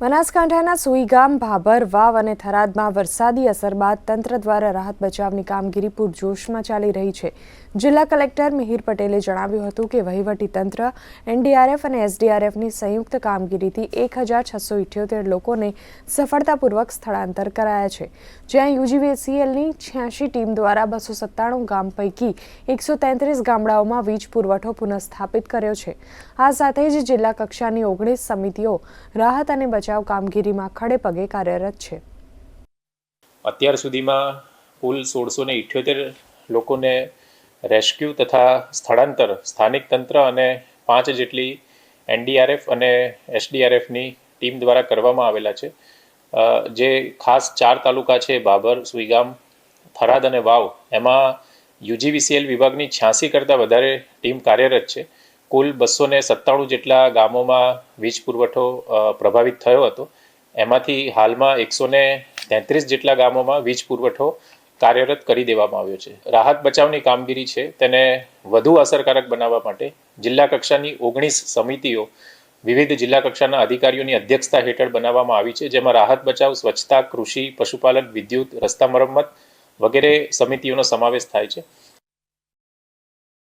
બનાસકાંઠાના સુઈગામ, ભાભર, વાવ અને થરાદમાં વરસાદી અસર બાદ તંત્ર દ્વારા રાહત બચાવની કામગીરી પૂરજોશમાં ચાલી રહી છે। જિલ્લા કલેક્ટર મિહિર પટેલે જણાવ્યું હતું કે વહીવટી તંત્ર, એનડીઆરએફ અને એસડીઆરએફની સંયુક્ત કામગીરીથી 1678 લોકોને સફળતાપૂર્વક સ્થળાંતર કરાયા છે, જ્યાં યુજીવીસીએલની 86 ટીમ દ્વારા 297 ગામ પૈકી 133 ગામડાઓમાં વીજ પુરવઠો પુનઃસ્થાપિત કર્યો છે। આ સાથે જ જિલ્લા કક્ષાની 19 સમિતિઓ રાહત અને બચાવ કામગીરીમાં ખડે પગે કાર્યરત છે। અત્યાર સુધીમાં કુલ 1678 લોકોને રેસ્ક્યુ તથા સ્થળાંતર સ્થાનિક તંત્ર અને 5 જેટલી એનડીઆરએફ અને એસડીઆરએફની ટીમ દ્વારા કરવામાં આવેલા છે। જે ખાસ 4 તાલુકા છે, ભાભર, સુઈગામ, થરાદ અને વાવ, એમાં યુજીવીસીએલ વિભાગની 86 કરતાં વધારે ટીમ કાર્યરત છે। કુલ 297 જેટલા ગામોમાં વીજ પુરવઠો પ્રભાવિત થયો હતો। એમાંથી હાલમાં 133 જેટલા ગામોમાં વીજ પુરવઠો કાર્યરત કરી દેવામાં આવ્યો છે। રાહત બચાવની કામગીરી છે તેને વધુ અસરકારક બનાવવા માટે જિલ્લા કક્ષાની 19 સમિતિઓ વિવિધ જિલ્લા કક્ષાના અધિકારીઓની અધ્યક્ષતા હેઠળ બનાવવામાં આવી છે, જેમાં રાહત બચાવ, સ્વચ્છતા, કૃષિ, પશુપાલન, વિદ્યુત, રસ્તા મરમ્મત વગેરે સમિતિઓનો સમાવેશ થાય છે।